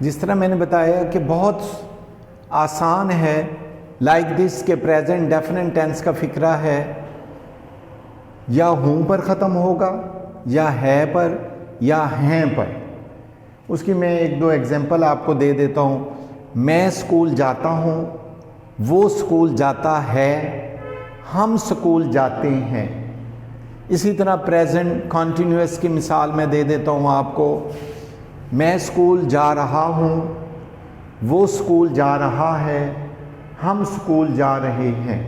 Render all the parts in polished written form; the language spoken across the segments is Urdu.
جس طرح میں نے بتایا کہ بہت آسان ہے لائک دس کے پریزنٹ ڈیفینٹ ٹینس کا فکرہ ہے یا ہوں پر ختم ہوگا یا ہے پر یا ہیں پر. اس کی میں ایک دو ایگزامپل آپ کو دے دیتا ہوں. میں اسکول جاتا ہوں، وہ اسکول جاتا ہے، ہم اسکول جاتے ہیں. اسی طرح پریزنٹ کنٹینیوس کی مثال میں دے دیتا ہوں آپ کو. میں اسکول جا رہا ہوں، وہ اسکول جا رہا ہے، ہم اسکول جا رہے ہیں.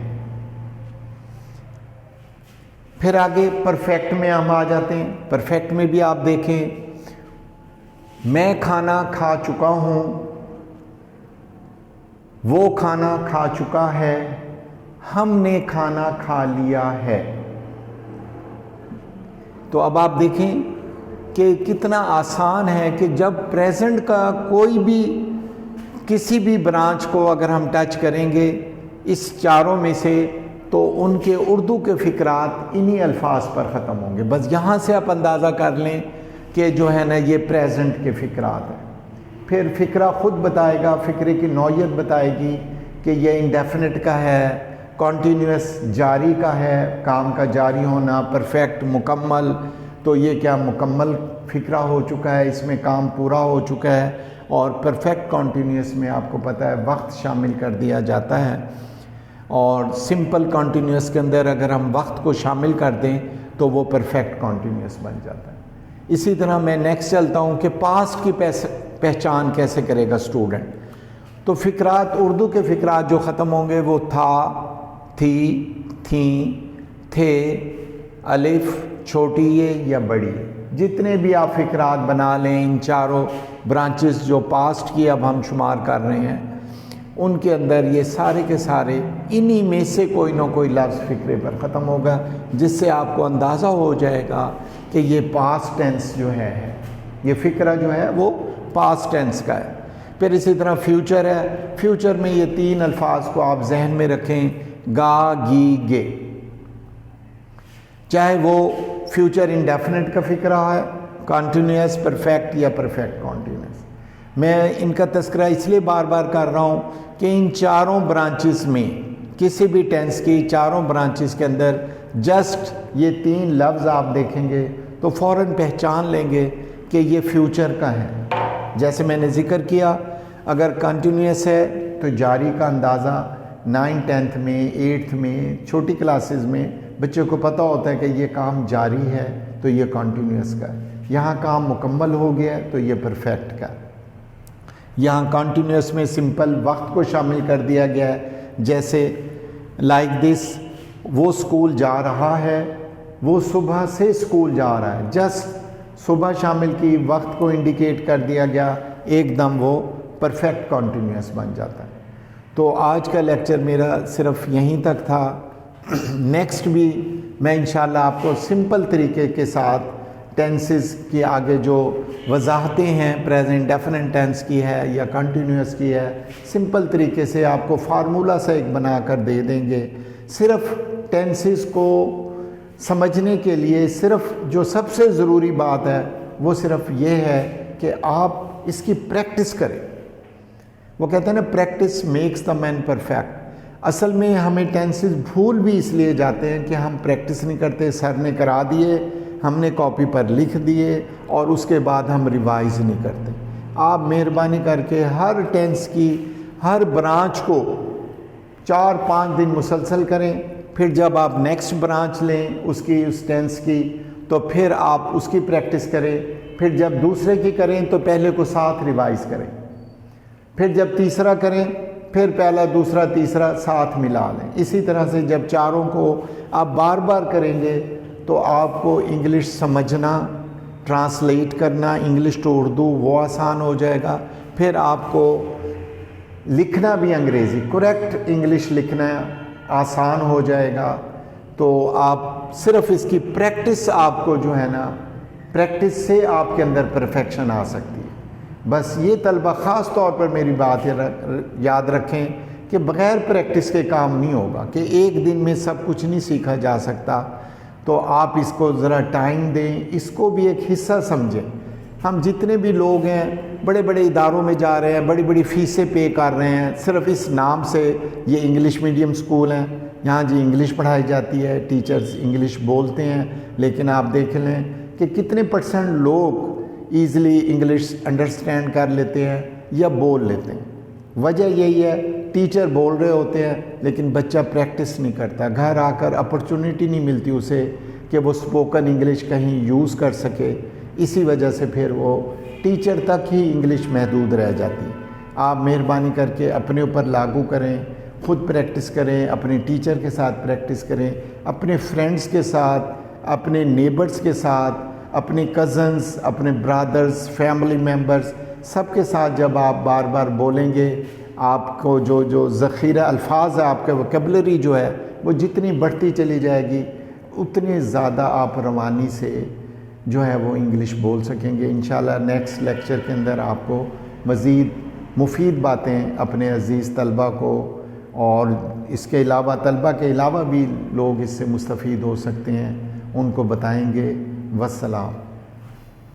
پھر آگے پرفیکٹ میں ہم آ جاتے ہیں. پرفیکٹ میں بھی آپ دیکھیں، میں کھانا کھا چکا ہوں، وہ کھانا کھا چکا ہے، ہم نے کھانا کھا لیا ہے. تو اب آپ دیکھیں کہ کتنا آسان ہے کہ جب پریزنٹ کا کوئی بھی کسی بھی برانچ کو اگر ہم ٹچ کریں گے اس چاروں میں سے تو ان کے اردو کے فقرات انہی الفاظ پر ختم ہوں گے. بس یہاں سے آپ اندازہ کر لیں کہ جو ہے نا یہ پریزنٹ کے فقرات ہیں. پھر فقرہ خود بتائے گا، فقرے کی نوعیت بتائے گی کہ یہ انڈیفینٹ کا ہے، کنٹینیوس جاری کا ہے، کام کا جاری ہونا، پرفیکٹ مکمل. تو یہ کیا مکمل فقرہ ہو چکا ہے، اس میں کام پورا ہو چکا ہے. اور پرفیکٹ کنٹینیوس میں آپ کو پتہ ہے وقت شامل کر دیا جاتا ہے، اور سمپل کنٹینیوس کے اندر اگر ہم وقت کو شامل کر دیں تو وہ پرفیکٹ کنٹینیوس بن جاتا ہے. اسی طرح میں نیکسٹ چلتا ہوں کہ پاسٹ کی پہچان کیسے کرے گا اسٹوڈنٹ. تو فقرات، اردو کے فقرات جو ختم ہوں گے وہ تھا، تھی، تھیں، تھے، الف چھوٹی ہے یا بڑی ہے. جتنے بھی آپ فقرات بنا لیں، ان چاروں برانچز جو پاسٹ کی اب ہم شمار کر رہے ہیں ان کے اندر یہ سارے کے سارے انہی میں سے کوئی نہ کوئی لفظ فقرے پر ختم ہوگا، جس سے آپ کو اندازہ ہو جائے گا کہ یہ پاسٹ ٹینس جو ہے، یہ فقرہ جو ہے وہ پاسٹ ٹینس کا ہے. پھر اسی طرح فیوچر ہے. فیوچر میں یہ تین الفاظ کو آپ ذہن میں رکھیں، گا، گی، گے. چاہے وہ فیوچر انڈیفینٹ کا فقرہ ہے، کنٹینیوس، پرفیکٹ یا پرفیکٹ کنٹینیوس. میں ان کا تذکرہ اس لیے بار بار کر رہا ہوں کہ ان چاروں برانچز میں کسی بھی ٹینس کی چاروں برانچز کے اندر جسٹ یہ تین لفظ آپ دیکھیں گے تو فوراً پہچان لیں گے کہ یہ فیوچر کا ہے. جیسے میں نے ذکر کیا، اگر کنٹینیوس ہے تو جاری کا اندازہ 9th 10th میں 8th میں چھوٹی کلاسز میں بچوں کو پتہ ہوتا ہے کہ یہ کام جاری ہے تو یہ کنٹینیوس کا ہے. یہاں کام مکمل ہو گیا تو یہ پرفیکٹ کا ہے. یہاں کنٹینیوس میں سمپل وقت کو شامل کر دیا گیا ہے، جیسے لائک دس، وہ اسکول جا رہا ہے، وہ صبح سے اسکول جا رہا ہے. جسٹ صبح شامل کی، وقت کو انڈیکیٹ کر دیا گیا، ایک دم وہ پرفیکٹ کنٹینیوس بن جاتا ہے. تو آج کا لیکچر میرا صرف یہیں تک تھا. نیکسٹ بھی میں انشاءاللہ آپ کو سمپل طریقے کے ساتھ ٹینسز کی آگے جو وضاحتیں ہیں، پریزنٹ ڈیفینٹ ٹینس کی ہے یا کنٹینیوس کی ہے، سمپل طریقے سے آپ کو فارمولہ سے ایک بنا کر دے دیں گے. صرف ٹینسز کو سمجھنے کے لیے صرف جو سب سے ضروری بات ہے وہ صرف یہ ہے کہ آپ اس کی پریکٹس کریں. وہ کہتے ہیں نا، practice makes the man perfect. اصل میں ہمیں ٹینسز بھول بھی اس لیے جاتے ہیں کہ ہم پریکٹس نہیں کرتے. سر نے کرا دیے، ہم نے کاپی پر لکھ دیے اور اس کے بعد ہم ریوائز نہیں کرتے. آپ مہربانی کر کے ہر ٹینس کی ہر برانچ کو 4-5 دن مسلسل کریں. پھر جب آپ نیکسٹ برانچ لیں اس ٹینس کی تو پھر آپ اس کی پریکٹس کریں. پھر جب دوسرے کی کریں تو پہلے کو ساتھ ریوائز کریں. پھر جب تیسرا کریں پھر پہلا دوسرا تیسرا ساتھ ملا لیں. اسی طرح سے جب چاروں کو آپ بار بار کریں گے تو آپ کو انگلش سمجھنا، ٹرانسلیٹ کرنا انگلش ٹو اردو وہ آسان ہو جائے گا. پھر آپ کو لکھنا بھی انگریزی کریکٹ انگلش لکھنا آسان ہو جائے گا. تو آپ صرف اس کی پریکٹس، آپ کو جو ہے نا پریکٹس سے آپ کے اندر پرفیکشن آ سکتی ہے. بس یہ طلبہ خاص طور پر میری بات یاد رکھیں کہ بغیر پریکٹس کے کام نہیں ہوگا، کہ ایک دن میں سب کچھ نہیں سیکھا جا سکتا. تو آپ اس کو ذرا ٹائم دیں، اس کو بھی ایک حصہ سمجھیں. ہم جتنے بھی لوگ ہیں بڑے بڑے اداروں میں جا رہے ہیں، بڑی بڑی فیسیں پے کر رہے ہیں صرف اس نام سے یہ انگلش میڈیم سکول ہیں، یہاں جی انگلش پڑھائی جاتی ہے، ٹیچرز انگلش بولتے ہیں، لیکن آپ دیکھ لیں کہ کتنے % لوگ ایزلی انگلش انڈرسٹینڈ کر لیتے ہیں یا بول لیتے ہیں۔ وجہ یہی ہے ٹیچر بول رہے ہوتے ہیں لیکن بچہ پریکٹس نہیں کرتا، گھر آ کر اپرچونٹی نہیں ملتی اسے کہ وہ اسپوکن انگلش کہیں یوز کر سکے، اسی وجہ سے پھر وہ ٹیچر تک ہی انگلش محدود رہ جاتی۔ آپ مہربانی کر کے اپنے اوپر لاگو کریں، خود پریکٹس کریں، اپنے ٹیچر کے ساتھ پریکٹس کریں، اپنے فرینڈز کے ساتھ، اپنے نیبرز کے ساتھ، اپنے کزنز، اپنے برادرز، فیملی ممبرز، سب کے ساتھ جب آپ بار بار بولیں گے، آپ کو جو ذخیرہ الفاظ ہے، آپ کا ووکیبلری جو ہے وہ جتنی بڑھتی چلی جائے گی اتنے زیادہ آپ روانی سے جو ہے وہ انگلش بول سکیں گے۔ انشاءاللہ نیکسٹ لیکچر کے اندر آپ کو مزید مفید باتیں اپنے عزیز طلبہ کو، اور اس کے علاوہ طلبہ کے علاوہ بھی لوگ اس سے مستفید ہو سکتے ہیں، ان کو بتائیں گے۔ والسلام۔